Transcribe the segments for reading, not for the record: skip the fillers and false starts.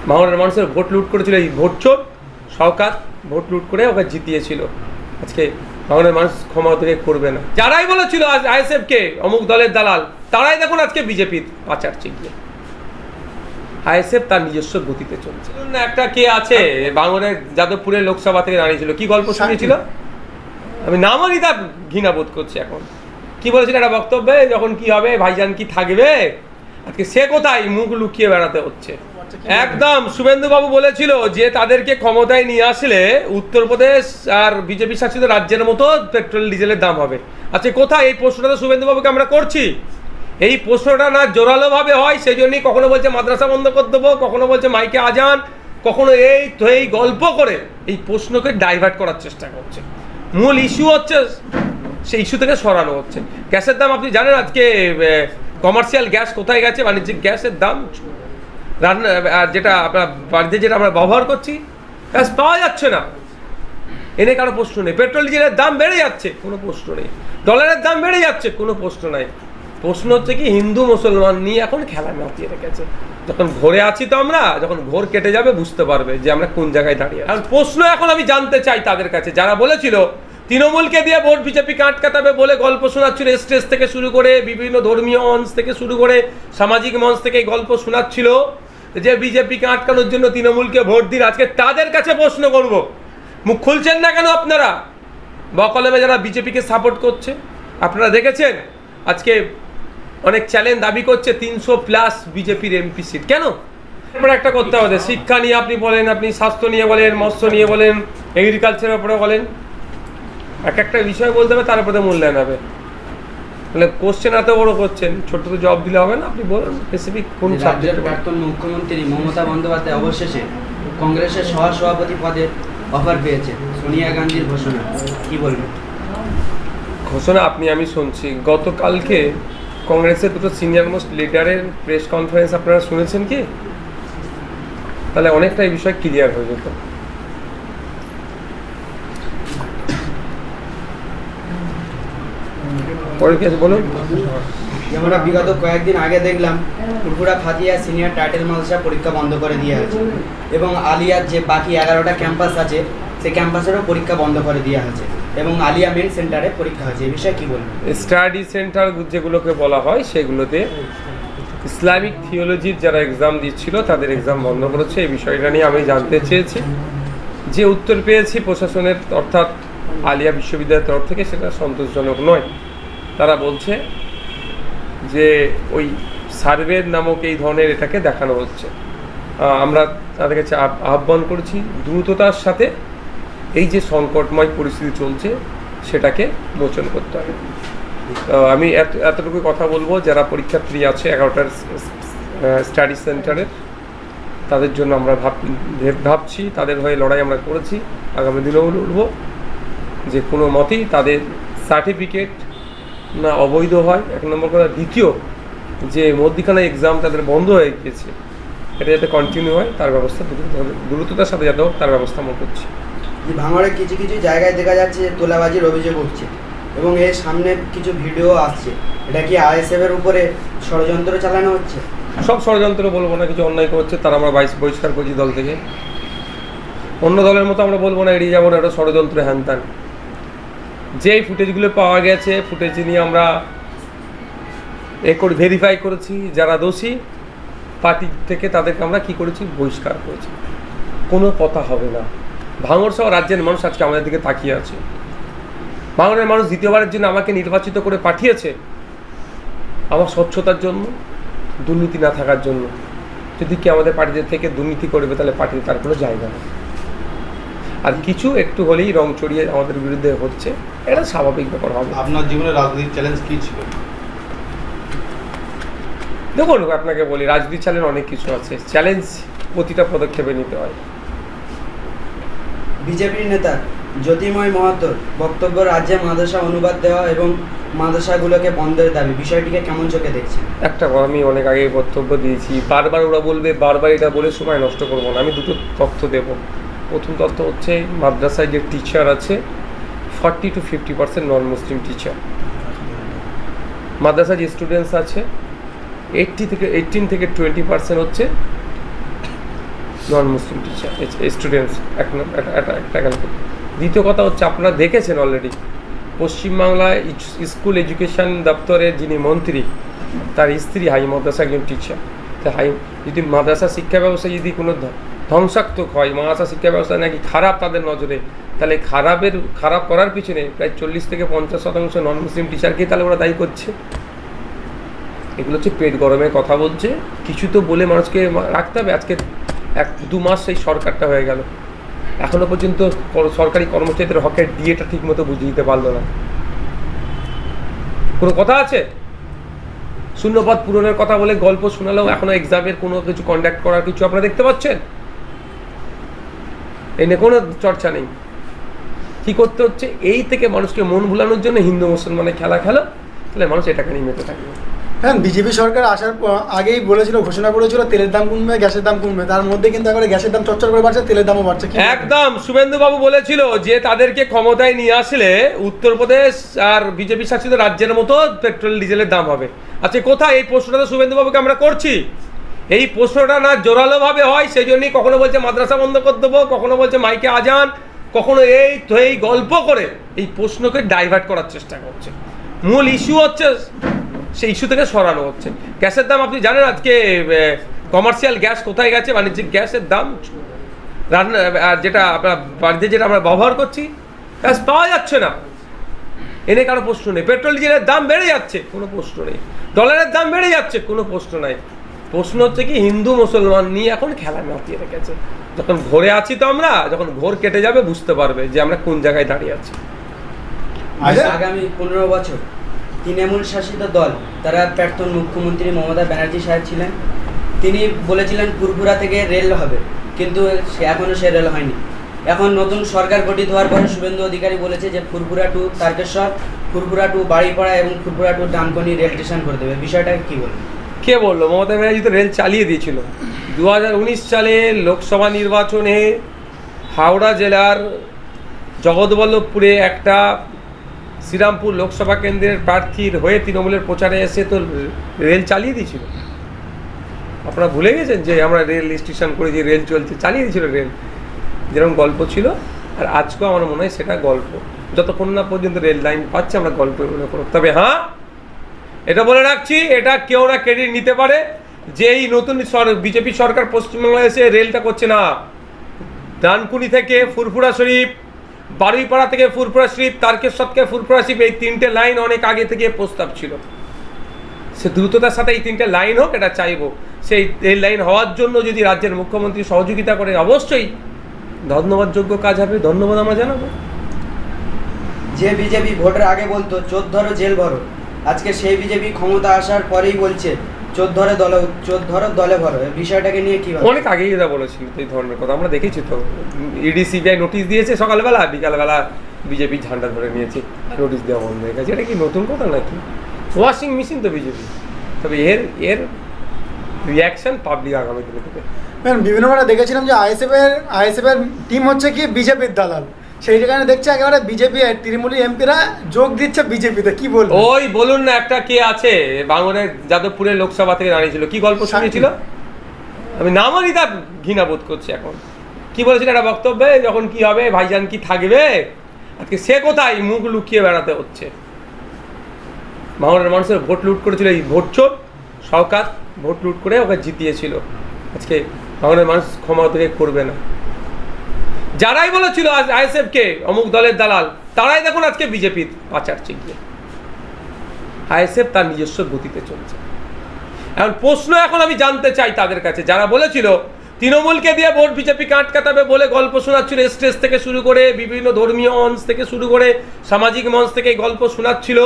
ভাঙড়ের মানুষের ভোট লুট করেছিল এই ভোট চোর সরকার, ভোট লুট করে ওকে জিতিয়েছিল। আজকে ভাঙড়ের মানুষ ক্ষমা থেকে করবে না। যারাই বলেছিল আজ আইএসএফকে অমুক দলের দালাল, তারাই দেখুন আজকে বিজেপির পাচার চিকিয়ে। আইএসএফ তার নিজস্ব গতিতে চলছে। একটা কে আছে ভাঙড়ের যাদবপুরের লোকসভা থেকে দাঁড়িয়েছিল, কি গল্প শুনিয়েছিল, আমি নামও নিতে ঘৃণা বোধ করছি এখন। কি বলেছিল একটা বক্তব্যে, যখন কি হবে ভাইজান কি থাকবে, আজকে সে কোথায় মুখ লুকিয়ে বেড়াতে হচ্ছে। একদম শুভেন্দুবাবু বলেছিল যে তাদেরকে ক্ষমতায় নিয়ে আসলে উত্তরপ্রদেশ আর বিজেপি শাসিত রাজ্যের মতো পেট্রোল ডিজেলের দাম হবে। আচ্ছা কোথায় এই প্রশ্নটা তো শুভেন্দুবাবুকে আমরা করছি। এই প্রশ্নটা না জোরালোভাবে হয়, সেই জন্যই কখনো বলছে মাদ্রাসা বন্ধ করে দেবো, কখনো বলছে মাইকে আজান, কখনো এই তো এই গল্প করে এই প্রশ্নকে ডাইভার্ট করার চেষ্টা করছে। মূল ইস্যু হচ্ছে সেই ইস্যু থেকে সরানো হচ্ছে। গ্যাসের দাম আপনি জানেন আজকে কমার্শিয়াল গ্যাস কোথায় গেছে, বাণিজ্যিক গ্যাসের দাম রান্না যেটা আপনার বাড়িতে যেটা আমরা ব্যবহার করছি গ্যাস পাওয়া যাচ্ছে না, এনে কারো প্রশ্ন নেই। পেট্রোল ডিজেলের দাম বেড়ে যাচ্ছে, কোনো প্রশ্ন নেই। ডলারের দাম বেড়ে যাচ্ছে, কোনো প্রশ্ন নাই। প্রশ্ন হচ্ছে কি হিন্দু মুসলমান নিয়ে এখন খেলা মাতিয়ে রেখেছে। যখন ঘোরে আছি তো আমরা, যখন ঘোর কেটে যাবে বুঝতে পারবে যে আমরা কোন জায়গায় দাঁড়িয়ে আছি। প্রশ্ন এখন আমি জানতে চাই তাদের কাছে যারা বলেছিল তৃণমূলকে দিয়ে ভোট বিজেপিকে আটকাতে বলে গল্প শোনাচ্ছিল, স্টেজ থেকে শুরু করে বিভিন্ন ধর্মীয় মঞ্চ থেকে শুরু করে সামাজিক মঞ্চ থেকে গল্প শোনাচ্ছিল যে বিজেপিকে আটকানোর জন্য তৃণমূলকে ভোট দিন। আজকে তাদের কাছে প্রশ্ন করব, মুখ খুলছেন না কেন আপনারা? বকলমে যারা বিজেপিকে সাপোর্ট করছে আপনারা দেখেছেন আজকে অনেক চ্যালেঞ্জ দাবি করছে 300+ বিজেপির এমপি সিট। কেন? এবার একটা করতে হবে, শিক্ষা নিয়ে আপনি বলেন, আপনি স্বাস্থ্য নিয়ে বলেন, মৎস্য নিয়ে বলেন, এগ্রিকালচারের উপরে বলেন, এক একটা বিষয় বলতে হবে, তার উপরে মূল্যায়ন হবে। তাহলে কোশ্চেন এত বড় করছেন, ছোট তো জবাব দিলে হবে না। আপনি বলুন স্পেসিফিক কোন সাবজেক্টে। প্রাক্তন মুখ্যমন্ত্রী মমতা বন্দ্যোপাধ্যায় অবশেষে কংগ্রেসের সহসভাপতি পদের অফার পেয়েছে, সোনিয়া গান্ধীর ঘোষণা, কি বলবেন? ঘোষণা আপনি আমি শুনছি। গতকালকে কংগ্রেসের দুটো সিনিয়র মোস্ট লিডারের প্রেস কনফারেন্স আপনারা শুনেছেন কি? তাহলে অনেকটা এই বিষয় ক্লিয়ার হয়ে যেত। বলুন। আমরা বিগত কয়েকদিন আগে দেখলাম ফুরফুরা ফাতিয়া সিনিয়র টাইটেল মাদ্রাসা পরীক্ষা বন্ধ করে দেওয়া হয়েছে এবং আলিয়ার যে বাকি 11টা ক্যাম্পাস আছে সেই ক্যাম্পাসেরও পরীক্ষা বন্ধ করে দেওয়া হয়েছে এবং আলিয়া মেন সেন্টারে পরীক্ষা হয়েছে। এই বিষয়ে কি বলবেন? স্টাডি সেন্টার যেগুলোকে বলা হয় সেগুলোতে ইসলামিক থিওলজির যারা এক্সাম দিচ্ছিল তাদের এক্সাম বন্ধ করেছে। এই বিষয়টা নিয়ে আমি জানতে চেয়েছি, যে উত্তর পেয়েছি প্রশাসনের অর্থাৎ আলিয়া বিশ্ববিদ্যালয়ের তরফ থেকে সেটা সন্তোষজনক নয়। তারা বলছে যে ওই সার্ভের নামক এই ধরনের এটাকে দেখানো হচ্ছে। আমরা তাদের কাছে আহ্বান করছি দ্রুততার সাথে এই যে সংকটময় পরিস্থিতি চলছে সেটাকে মোচন করতে হবে। আমি এতটুকু কথা বলবো, যারা পরীক্ষার্থী আছে 11টার স্টাডি সেন্টারের, তাদের জন্য আমরা ভাবছি, তাদের হয়ে লড়াই আমরা করেছি, আগামী দিনেও লড়ব যে কোনো মতেই তাদের সার্টিফিকেট না অবৈধ হয়, এক নম্বর কথা। দ্বিতীয়, যে মধ্যিখানে এক্সাম তাদের বন্ধ হয়ে গিয়েছে এটা যাতে কন্টিনিউ হয় তার ব্যবস্থা দ্রুততার সাথে যাতে হোক তার ব্যবস্থা আমরা করছি। ভাঙড়ে কিছু কিছু জায়গায় দেখা যাচ্ছে তোলাবাজির অভিযোগ উঠছে এবং এর সামনে কিছু ভিডিও আসছে, এটা কি আইএসএফের উপরে ষড়যন্ত্র চালানো হচ্ছে? সব ষড়যন্ত্র বলবো না, কিছু অন্যায় করছে তারা আমরা বহিষ্কার করছি দল থেকে। অন্য দলের মতো আমরা বলবো না এড়িয়ে যাবো না এটা ষড়যন্ত্র হ্যান ত্যান। যেই ফুটেজগুলো পাওয়া গেছে ফুটেজ নিয়ে আমরা ভেরিফাই করেছি, যারা দোষী পার্টি থেকে তাদেরকে আমরা কি করেছি, বহিষ্কার করেছি। কোনো কথা হবে না। ভাঙড় সহ রাজ্যের মানুষ আজকে আমাদের দিকে তাকিয়ে আছে। ভাঙড়ের মানুষ দ্বিতীয়বারের জন্য আমাকে নির্বাচিত করে পাঠিয়েছে আমার স্বচ্ছতার জন্য, দুর্নীতি না থাকার জন্য। যদি কি আমাদের পার্টিদের থেকে দুর্নীতি করবে তাহলে পার্টিতে তার কোনো জায়গা নেই। আর কিছু একটু হলেই রং চড়িয়ে আমাদের বিরুদ্ধে হচ্ছে, এটা স্বাভাবিক ব্যাপার হবে। আপনার জীবনে রাজনৈতিক চ্যালেঞ্জ কী ছিল? দেখুন আপনাকে বলি, রাজনীতি চ্যালেঞ্জ অনেক কিছু আছে, চ্যালেঞ্জ প্রতিটা পদক্ষেপে নিতে হয়। বিজেপির নেতা জ্যোতির্ময় মাহাতোর বক্তব্য, রাজ্যে মাদ্রাসা অনুবাদ দেওয়া এবং মাদ্রাসাগুলোকে বন্ধের দাবি, বিষয়টিকে কেমন চোখে দেখছেন? একটা আমি অনেক আগে বক্তব্য দিয়েছি, বারবার ওরা বলবে, বারবার এটা বলে সময় নষ্ট করবো না। আমি দুটো তথ্য দেব। প্রথম তথ্য হচ্ছে মাদ্রাসায় যে টিচার আছে 40 to 50% নন মুসলিম টিচার। মাদ্রাসায় যে স্টুডেন্টস আছে 18 থেকে 20% হচ্ছে নন মুসলিম টিচার স্টুডেন্টস একটা গেল। দ্বিতীয় কথা হচ্ছে আপনারা দেখেছেন অলরেডি পশ্চিমবাংলায় স্কুল এডুকেশন দপ্তরের যিনি মন্ত্রী তার স্ত্রী হাই মাদ্রাসা একজন টিচার। তা যদি মাদ্রাসা শিক্ষা ব্যবস্থা যদি কোনো ধ্বংসাত্মক হয়, মাদ্রাসা শিক্ষা ব্যবস্থা নাকি খারাপ তাদের নজরে, তাহলে খারাপ করার পিছনে প্রায় 40 থেকে 50% নন মুসলিম টিচারকেই তাহলে ওরা দায়ী করছে। এগুলো হচ্ছে পেট গরমে কথা বলছে, কিছু তো বলে মানুষকে রাখতে হবে। আজকে 1-2 মাস সেই সরকারটা হয়ে গেল, এখনো পর্যন্ত সরকারি কর্মচারীদের হকের ডিএটা ঠিক মতো বুঝিয়ে দিতে পারলো না। কোনো কথা আছে? শূন্যপদ পূরণের কথা বলে গল্প শোনালেও এখনো এক্সামের কোনো কিছু কন্ডাক্ট করার কিছু আপনারা দেখতে পাচ্ছেন? এই নিয়ে কোনো চর্চা নেই। কি করতে হচ্ছে? এই থেকে মানুষকে মন ভুলানোর জন্য হিন্দু মুসলমানের খেলা খেলো, তাহলে মানুষ এটাকে নিয়ে মেতে থাকবে। হ্যাঁ, বিজেপি সরকার আসার আগেই বলেছিল, ঘোষণা করেছিল তেলের দাম কমবে, গ্যাসের দাম কমবে। তার মধ্যে কিন্তু একেবারে গ্যাসের দাম চচ্চর করে বাড়ছে, তেলের দামও বাড়ছে। একদম শুভেন্দু বাবু বলেছিল যে তাদেরকে ক্ষমতায় নিয়ে আসলে উত্তরপ্রদেশ আর বিজেপি শাসিত রাজ্যের মতো পেট্রোল ডিজেলের দাম হবে। আচ্ছা, কোথায়? এই প্রশ্নটা তো শুভেন্দু বাবুকে আমরা করছি। এই প্রশ্নটা না জোরালো ভাবে হয়, সেই জন্যই কখনো বলছে মাদ্রাসা বন্ধ করে দেবো, কখনো বলছে মাইকে আজান, কখনো এই গল্প করে এই প্রশ্নকে ডাইভার্ট করার চেষ্টা করছে। মূল ইস্যু হচ্ছে সেই ইস্যু থেকে সরানো হচ্ছে। গ্যাসের দাম আপনি জানেন আজকে কমার্শিয়াল গ্যাস কোথায় গেছে? বাণিজ্যিক গ্যাসের দাম রান্না যেটা আপনার বাড়িতে যেটা আমরা ব্যবহার করছি গ্যাস পাওয়া যাচ্ছে না, এনে কারো প্রশ্ন নেই। পেট্রোল ডিজেলের দাম বেড়ে যাচ্ছে, কোনো প্রশ্ন নেই। ডলারের দাম বেড়ে যাচ্ছে, কোনো প্রশ্ন নাই। প্রশ্ন হচ্ছে কি হিন্দু মুসলমান নিয়ে এখন খেলা মাতিয়ে রেখেছে। যখন ঘোরে আছি তো আমরা, যখন ঘোর কেটে যাবে বুঝতে পারবে যে আমরা কোন জায়গায় দাঁড়িয়ে আছি। আগামী 15 বছর তৃণমূল শাসিত দল, তারা প্রাক্তন মুখ্যমন্ত্রী মমতা ব্যানার্জি সাহেব ছিলেন, তিনি বলেছিলেন ফুরফুরা থেকে রেল হবে, কিন্তু এখনও সে রেল হয়নি। এখন নতুন সরকার গঠিত হওয়ার পরে শুভেন্দু অধিকারী বলেছে যে ফুরফুরা টু তারকেশ্বর, ফুরফুরা টু বাড়িপাড়া এবং ফুরফুরা টু ডানকুনি রেল স্টেশন করে দেবে। বিষয়টাকে কি বলবেন? কে বললো? মমতা ব্যানার্জি তো রেল চালিয়ে দিয়েছিল। 2019 সালে লোকসভা নির্বাচনে হাওড়া জেলার জগৎবল্লভপুরে একটা শ্রীরামপুর লোকসভা কেন্দ্রের প্রার্থীর হয়ে তৃণমূলের প্রচারে এসে তো রেল চালিয়ে দিয়েছিল। আপনারা ভুলে গেছেন যে আমরা রেল স্টেশন করে যে রেল চলছে, চালিয়ে দিয়েছিল রেল। যেরকম গল্প ছিল, আর আজকেও আমার মনে হয় সেটা গল্প। যতক্ষণ না পর্যন্ত রেল লাইন পাচ্ছে আমরা গল্প মনে করব। তবে হ্যাঁ, এটা বলে রাখছি, এটা কেউ না ক্রেডিট নিতে পারে যে এই নতুন বিজেপি সরকার পশ্চিমবাংলায় এসে রেলটা করছে না। ডানকুনি থেকে ফুরফুরা শরীফ, বারুইপাড়া থেকে ফুরফুরা শরীফ, তারকেশ্বর থেকে ফুরফুরা শরীফ, এই 3টে লাইন অনেক আগে থেকে প্রস্তাব ছিল। সে দ্রুততার সাথে এই 3টে লাইন হোক, এটা চাইবো। সেই রেল লাইন হওয়ার জন্য যদি রাজ্যের মুখ্যমন্ত্রী সহযোগিতা করে, অবশ্যই ধন্যবাদযোগ্য কাজ হবে, ধন্যবাদ আমরা জানাবো। যে বিজেপি ভোটের আগে বলতো চোর ধরো জেল ভরো, আজকে সেই বিজেপি ক্ষমতা আসার পরেই বলছে চোর ধরো দলে ভরো। বিষয়টাকে নিয়ে কি অনেক আগেই এরা বলেছিল এই ধরনের কথা, আমরা দেখেছি তো। ইডি সিবিআই নোটিশ দিয়েছে সকালবেলা, বিকালবেলা বিজেপি ঝান্ডা ধরে নিয়েছে, নোটিশ দেওয়া বন্ধ হয়ে গেছে। এটা কি নতুন কথা নাকি? ওয়াশিং মেশিন তো বিজেপি। তবে এর রিয়াকশন পাবলিক আগামী দিনে দেবে। বিভিন্নভাবে দেখেছিলাম যে আইএসএফ এর টিম হচ্ছে কি বিজেপির দালাল, সেই জায়গায় দেখছে একেবারে বিজেপি তৃণমূলী এমপিরা যোগ দিচ্ছে বিজেপিতে। কি বলবো? ওই বলুন না, একটা কে আছে বাংলার যাদবপুরের লোকসভা থেকে দাঁড়িয়েছিল, কি গল্প শুনিয়েছিল? আমি নামই তার ঘৃণা বোধ করছি এখন। কি বলেছিল একটা বক্তব্যে, যখন কি হবে ভাইজান কি থাকবে, আজকে সে কোথায় মুখ লুকিয়ে বেড়াতে হচ্ছে। বাংলার মানুষের ভোট লুট করেছিল এই ভোটচোর সরকার, ভোট লুট করে ওকে জিতিয়েছিল। আজকে বাংলার মানুষ ক্ষমা থেকে করবে না। যারাই বলেছিল আইএসএফ কে অমুক দলের দালাল, তারাই দেখুন আজকে বিজেপির পাচার চিকিয়ে। আইএসএফ তার নিজস্ব গতিতে চলছে। এখন প্রশ্ন এখন আমি জানতে চাই তাদের কাছে, যারা বলেছিল তৃণমূলকে দিয়ে ভোট বিজেপিকে আটকাতে বলে গল্প শোনাচ্ছিল, স্টেজ থেকে শুরু করে বিভিন্ন ধর্মীয় মঞ্চ থেকে শুরু করে সামাজিক মঞ্চ থেকে গল্প শোনাচ্ছিল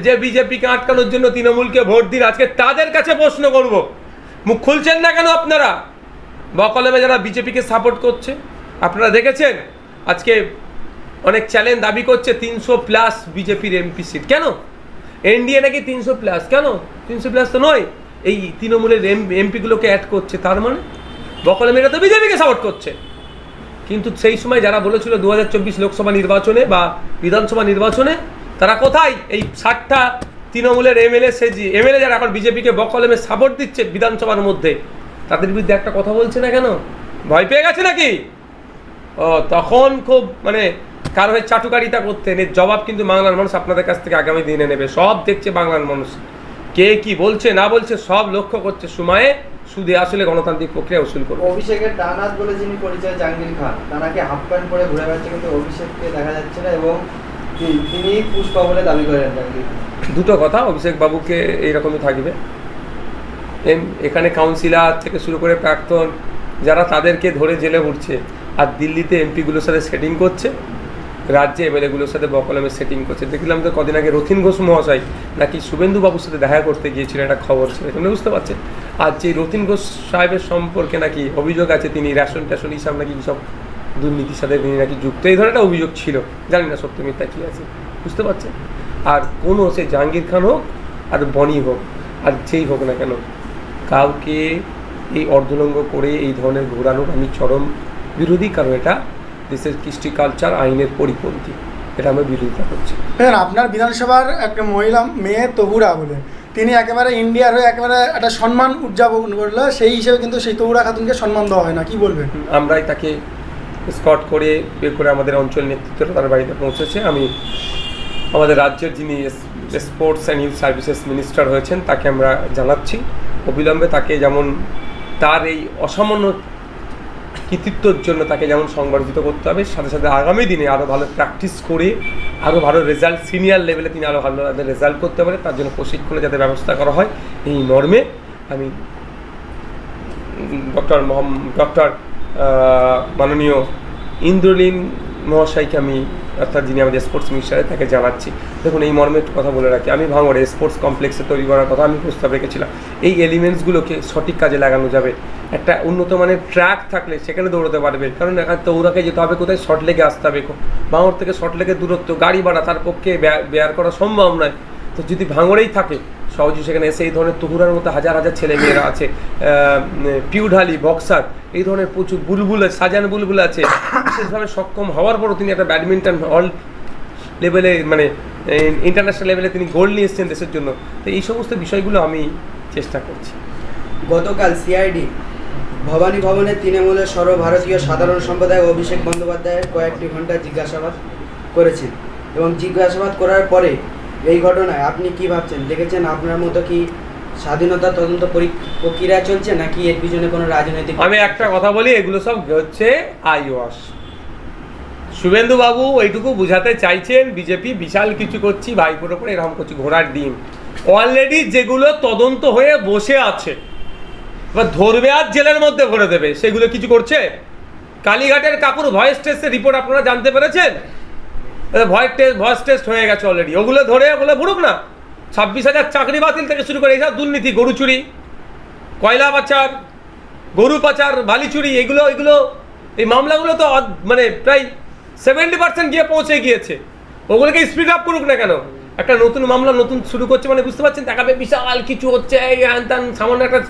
যে বিজেপিকে আটকানোর জন্য তৃণমূলকে ভোট দিন। আজকে তাদের কাছে প্রশ্ন করব, মুখ খুলছেন না কেন আপনারা? বকলমে যারা বিজেপিকে সাপোর্ট করছে, আপনারা দেখেছেন আজকে অনেক চ্যালেঞ্জ দাবি করছে 300+ বিজেপির এমপি সিট। কেন এনডিএ নাকি 300+? কেন 300+ তো নয়, এই তৃণমূলের এমপিগুলোকে অ্যাড করছে। তার মানে বকলমেরা তো বিজেপিকে সাপোর্ট করছে। কিন্তু সেই সময় যারা বলেছিল 2024 লোকসভা নির্বাচনে বা বিধানসভা নির্বাচনে, তারা কোথায়? এই 60টা তৃণমূলের এমএলএ যারা এখন বিজেপিকে বকলমে সাপোর্ট দিচ্ছে বিধানসভার মধ্যে, তাদের বিরুদ্ধে একটা কথা বলছে না কেন? ভয় পেয়ে গেছে নাকি? ও তখন খুব মানে কারো হয়ে চাটুকারিতা করতেন, এর জবাব কিন্তু বাংলার মানুষ আপনাদের কাছ থেকে আগামী দিনে নেবে। সব দেখছে বাংলার মানুষ, কে কি বলছে না বলছে সব লক্ষ্য করছে। সময়ে সুদে আসলে গণতান্ত্রিক প্রক্রিয়া উসুল করবে। অভিষেকের ডানাত বলে যিনি পরিচয় জাহাঙ্গীর খান, তাকে হাফ প্যান্ট পরে ঘুরে বেড়াচ্ছে, কিন্তু অভিষেককে দেখা যাচ্ছে না, এবং তিনি পুষ্পা বলে দাবি করেন জাহাঙ্গীর খান। দুটো কথা, অভিষেক বাবুকে এইরকমই থাকবে। এখানে কাউন্সিলর থেকে শুরু করে প্রাক্তন যারা তাদেরকে ধরে জেলে উঠছে, আর দিল্লিতে এমপিগুলোর সাথে সেটিং করছে, রাজ্যে এমএলএগুলোর সাথে বকলমে সেটিং করছে। দেখলাম তো কদিন আগে রথীন ঘোষ মহাশয় নাকি শুভেন্দু বাবুর সাথে দেখা করতে গিয়েছিলেন, একটা খবর ছিল, তোমরা বুঝতে পারছেন। আর যে রথীন ঘোষ সাহেবের সম্পর্কে নাকি অভিযোগ আছে তিনি রেশন টেশন হিসাব নাকি সব দুর্নীতির সাথে তিনি নাকি যুক্ত, এই ধরনের একটা অভিযোগ ছিল, জানি না সত্য মিথ্যা কী আছে, বুঝতে পারছেন। আর কোনো সে জাহাঙ্গীর খান হোক আর বনি হোক আর যেই হোক না কেন, কাউকে এই অর্ধলঙ্ঘ করে এই ধরনের ঘোরানোর আমি চরম বিরোধী, কারণ এটা দেশের কৃষ্টি কালচার আইনের পরিপন্থী, এটা আমি বিরোধিতা করছি। দেখেন আপনার বিধানসভার একটা মহিলা মেয়ে তহুরা বলে, তিনি একেবারে ইন্ডিয়ার হয়ে একেবারে একটা সম্মান উদযাপন করলো, সেই হিসেবে কিন্তু সেই তহুরা খাতুনকে সম্মান দেওয়া হয় না, কি বলবেন? আমরাই তাকে স্কট করে বের করে আমাদের অঞ্চল নেতৃত্বরা তার বাড়িতে পৌঁছেছে। আমি আমাদের রাজ্যের যিনি sports and youth services minister হয়েছেন তাকে আমরা জানাচ্ছি অবিলম্বে তাকে যেমন তার এই অসামান্য কৃতিত্বর জন্য তাকে যেমন সংবর্ধিত করতে হবে, সাথে সাথে আগামী দিনে আরও ভালো প্র্যাকটিস করে আরও ভালো রেজাল্ট সিনিয়র লেভেলে তিনি আরও ভালো রেজাল্ট করতে পারে, তার জন্য প্রশিক্ষণে যাতে ব্যবস্থা করা হয়, এই মর্মে আমি ডক্টর মাননীয় ইন্দ্রলীন মহাশয়কে আমি অর্থাৎ যিনি আমাদের স্পোর্টস মিনিস্টারে তাকে জানাচ্ছি। দেখুন এই মর্মে একটু কথা বলে রাখি, আমি ভাঙড়ে স্পোর্টস কমপ্লেক্সে তৈরি করার কথা আমি প্রস্তাব রেখেছিলাম। এই এলিমেন্টসগুলোকে সঠিক কাজে লাগানো যাবে। একটা উন্নত মানের ট্র্যাক থাকলে সেখানে দৌড়াতে পারবে, কারণ এখন তৌরাকে যেতে হবে কোথায়, শর্ট লেগে আসতে হবে। ভাঙড় থেকে শর্ট লেগের দূরত্ব, গাড়ি ভাড়া তার পক্ষে বেয়ার করা সম্ভব নয়। তো যদি ভাঙড়েই থাকে সহজে সেখানে এসে এই ধরনের তহুরার মতো হাজার হাজার ছেলে মেয়েরা আছে, পিউঢালি বক্সার এই ধরনের প্রচুর বুলবুল আছে, সাজান বুলবুল আছে, বিশেষভাবে সক্ষম হওয়ার পরও তিনি একটা ব্যাডমিন্টন অল লেভেলে মানে ইন্টারন্যাশনাল লেভেলে তিনি গোল্ড নিয়ে এসেছেন দেশের জন্য। তো এই সমস্ত বিষয়গুলো আমি চেষ্টা করছি। গতকাল সিআইডি ভবানী ভবনে তৃণমূলের সর্বভারতীয় সাধারণ সম্পাদক অভিষেক বন্দ্যোপাধ্যায়ের কয়েকটি ঘন্টা জিজ্ঞাসাবাদ করেছেন, এবং জিজ্ঞাসাবাদ করার পরে এই ঘটনায় আপনি কি ভাবছেন? দেখেছেন আপনার মতো কি স্বাধীনতা তদন্ত প্রক্রিয়া চলছে, নাকি এর পিছনে কোনো রাজনৈতিক? আমি একটা কথা বলি, এগুলো সব হচ্ছে আইওয়াশ। শুভেন্দু বাবু এইটুকু বুঝাতে চাইছেন বিজেপি বিশাল কিছু করছি, ভাইপোর ওপরে এরকম করছি, ঘোড়ার ডিম। অলরেডি যেগুলো তদন্ত হয়ে বসে আছে, এবার ধরবে আর জেলের মধ্যে ভরে দেবে, সেগুলো কিছু করছে? কালীঘাটের কাকুর ভয়েস টেস্টের রিপোর্ট আপনারা জানতে পেরেছেন? ভয়েস টেস্ট হয়ে গেছে অলরেডি, ওগুলো ধরে ওগুলো ভুরুক না। 26,000 চাকরি বাতিল থেকে শুরু করে এইসব দুর্নীতি, গরু চুরি, কয়লা পাচার, গরু পাচার, বালি চুরি, এগুলো এই মামলাগুলো তো মানে প্রায় 70% গিয়ে পৌঁছে গিয়েছে। ওগুলোকে স্পিড আপ করুক না কেন? একটা নতুন মামলা নতুন শুরু করছে মানে বুঝতে পারছেন, দেখাবে বিশাল কিছু হচ্ছে, এই হ্যান সামান্য একটা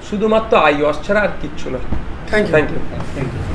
শুধুমাত্র আইওয়াশ ছাড়া আর কিচ্ছু না। Thank you. Thank you.